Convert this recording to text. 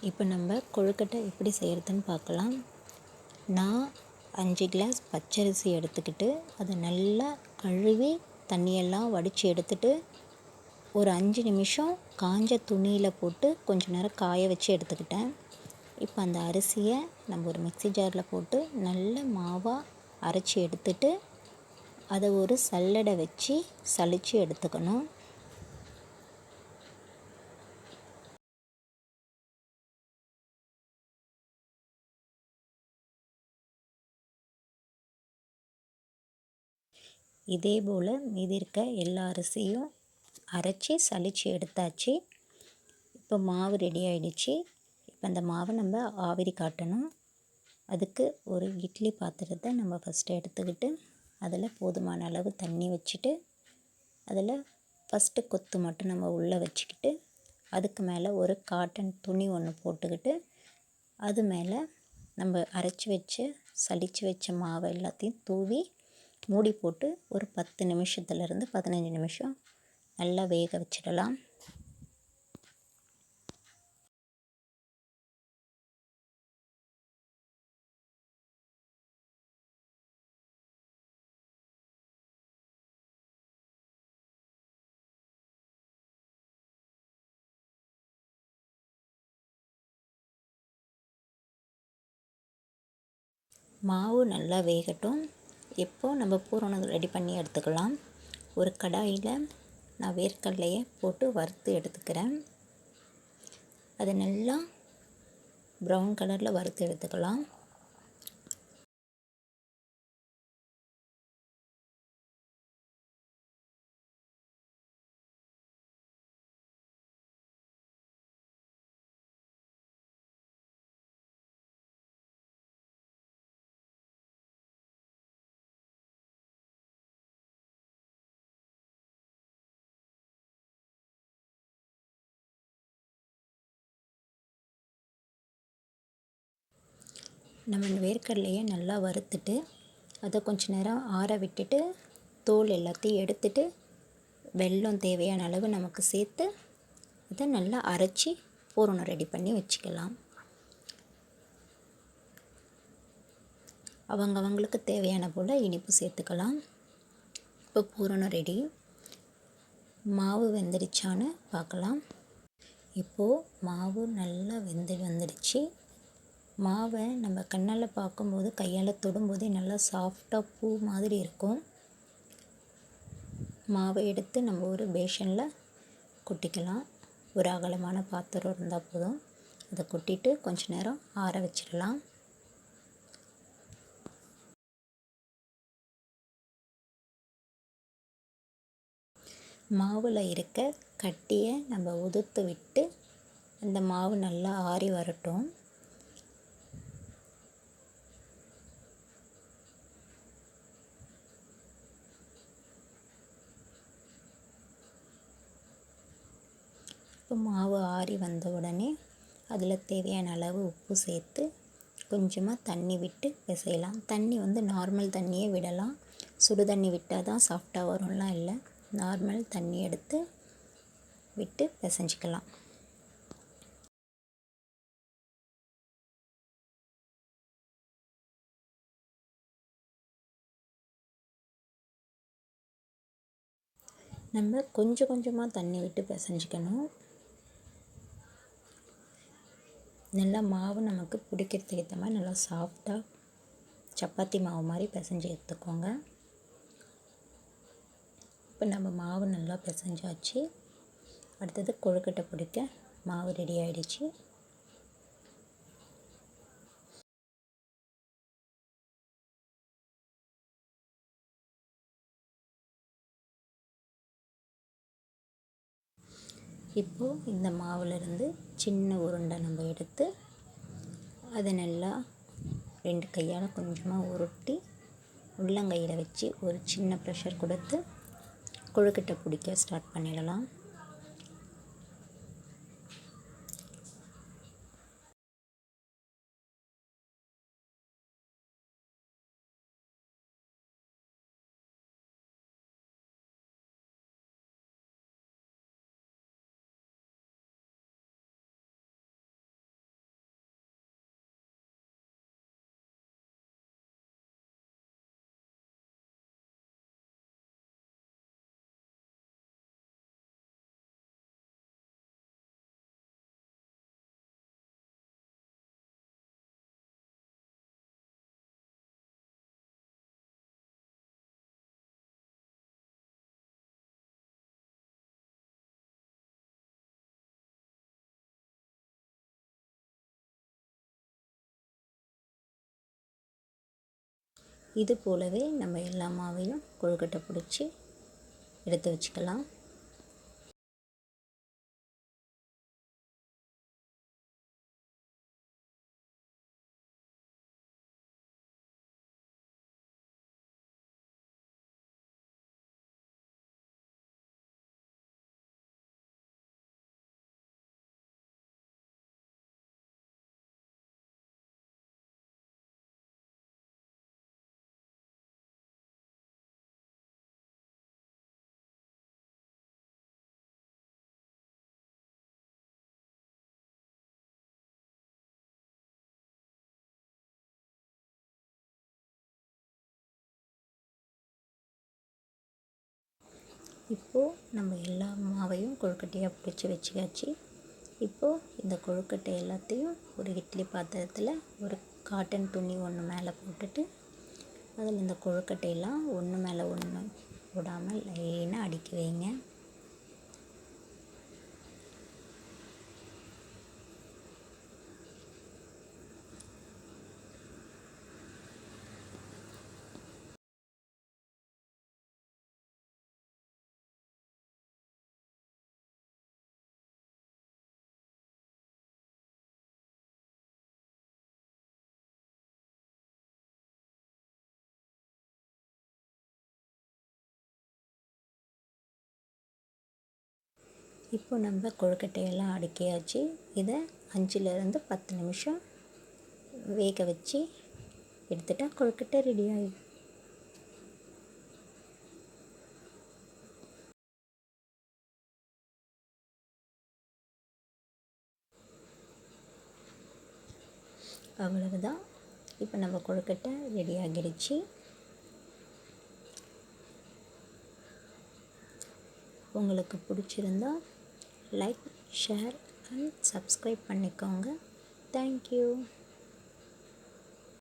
இப்போ நம்ம கொழுக்கட்டை எப்படி செய்கிறதுன்னு பார்க்கலாம். நான் 5 கிளாஸ் பச்சரிசி எடுத்துக்கிட்டு அதை நல்லா கழுவி தண்ணியெல்லாம் வடித்து எடுத்துட்டு ஒரு 5 நிமிஷம் காஞ்ச துணியில் போட்டு கொஞ்ச நேரம் காய வச்சு எடுத்துக்கிட்டேன். இப்போ அந்த அரிசியை நம்ம ஒரு மிக்ஸி ஜாரில் போட்டு நல்ல மாவாக அரைச்சி எடுத்துட்டு அதை ஒரு சல்லடை வச்சு சலித்து எடுத்துக்கணும். இதே போல் மீதி இருக்க எல்லா அரிசியும் அரைச்சி சலித்து எடுத்தாச்சு. இப்போ மாவு ரெடி ஆகிடுச்சு. இப்போ அந்த மாவை நம்ம ஆவிரி காட்டணும். அதுக்கு ஒரு இட்லி பாத்திரத்தை நம்ம ஃபஸ்ட்டு எடுத்துக்கிட்டு அதில் போதுமான அளவு தண்ணி வச்சுட்டு அதில் ஃபஸ்ட்டு கொத்து மட்டும் நம்ம உள்ளே வச்சுக்கிட்டு அதுக்கு மேலே ஒரு காட்டன் துணி ஒன்று போட்டுக்கிட்டு அது மேலே நம்ம அரைச்சி வச்சு சலித்து வச்ச மாவை எல்லாத்தையும் தூவி மூடி போட்டு ஒரு 10 நிமிஷத்துலேருந்து 15 நிமிஷம் நல்லா வேக வச்சிடலாம். மாவு நல்லா வேகட்டும். இப்போ நம்ம பூரணம் ரெடி பண்ணி எடுத்துக்கலாம். ஒரு கடாயில் நான் வேர்க்கடலையை போட்டு வறுத்து எடுத்துக்கிறேன். அதை நல்லா ப்ரௌன் கலரில் வறுத்து எடுத்துக்கலாம். நம்ம இந்த வேர்க்கடலையை நல்லா வறுத்துட்டு அதை கொஞ்சம் நேரம் ஆற விட்டுட்டு தோல் எல்லாத்தையும் எடுத்துட்டு வெல்லம் தேவையான அளவு நமக்கு சேர்த்து இதை நல்லா அரைச்சி பூரணம் ரெடி பண்ணி வச்சுக்கலாம். அவங்களுக்கு தேவையான போல் இனிப்பு சேர்த்துக்கலாம். இப்போ பூரணம் ரெடி. மாவு வெந்துடுச்சான்னு பார்க்கலாம். இப்போது மாவு நல்லா வந்துடுச்சு. மாவை நம்ம கண்ணால் பார்க்கும்போது கையால் தொடும்போதே நல்லா சாஃப்டாக பூ மாதிரி இருக்கும். மாவை எடுத்து நம்ம ஒரு பேஷனில் கொட்டிக்கலாம். ஒரு அகலமான பாத்திரம் இருந்தால் போதும். அதை கொட்டிட்டு கொஞ்ச நேரம் ஆற வச்சிடலாம். மாவில் இருக்க கட்டியை நம்ம உதுத்து விட்டு அந்த மாவு நல்லா ஆறி வரட்டும். இப்போ மாவு ஆறி வந்த உடனே அதில் தேவையான அளவு உப்பு சேர்த்து கொஞ்சமாக தண்ணி விட்டு பிசையலாம். தண்ணி நார்மல் தண்ணியே விடலாம். சுடு தண்ணி விட்டால் தான் சாஃப்டாக வரும்லாம் இல்லை. நார்மல் தண்ணி எடுத்து விட்டு பிசைஞ்சிக்கலாம். நம்ம கொஞ்சம் கொஞ்சமாக தண்ணி விட்டு பிசைஞ்சிக்கணும். நல்லா மாவு நமக்கு பிடிக்கிறதுக்கு ஏற்ற மாதிரி நல்லா சாஃப்டாக சப்பாத்தி மாவு மாதிரி பிசைஞ்சு எடுத்துக்கோங்க. இப்போ நம்ம மாவு நல்லா பிசைஞ்சாச்சு. அடுத்தது கொழுக்கட்டை பிடிக்க மாவு ரெடி ஆகிடுச்சு. இப்போது இந்த மாவுலேருந்து சின்ன உருண்டை நம்ம எடுத்து அதை நல்லா 2 கையால் கொஞ்சமாக உருட்டி உள்ளங்கையில் வச்சு ஒரு சின்ன ப்ரெஷர் கொடுத்து கொழுக்கட்டை பிடிக்க ஸ்டார்ட் பண்ணிடலாம். இது போலவே நம்ம எல்லா மாவையும் கொழுக்கட்டை பிடிச்சி எடுத்து வச்சுக்கலாம். இப்போது நம்ம எல்லா மாவையும் கொழுக்கட்டையாக பிடிச்சி வச்சுக்காச்சு. இப்போது இந்த கொழுக்கட்டை எல்லாத்தையும் ஒரு இட்லி பாத்திரத்தில் ஒரு காட்டன் துணி ஒன்று மேலே போட்டுட்டு அதில் இந்த கொழுக்கட்டையெல்லாம் ஒன்று மேலே ஒன்று விடாமல் லைனாக அடுக்கி வைங்க. இப்போ நம்ம கொழுக்கட்டையெல்லாம் அடுக்கியாச்சு. இதை 5லேருந்து 10 நிமிஷம் வேக வச்சு எடுத்துட்டால் கொழுக்கட்டை ரெடி ஆகிடும். அவ்வளவுதான். இப்போ நம்ம கொழுக்கட்டை ரெடி ஆகிடுச்சு. உங்களுக்கு பிடிச்சிருந்தா லைக், ஷேர் அண்ட் சப்ஸ்கிரைப் பண்ணிக்கோங்க. தேங்க்யூ.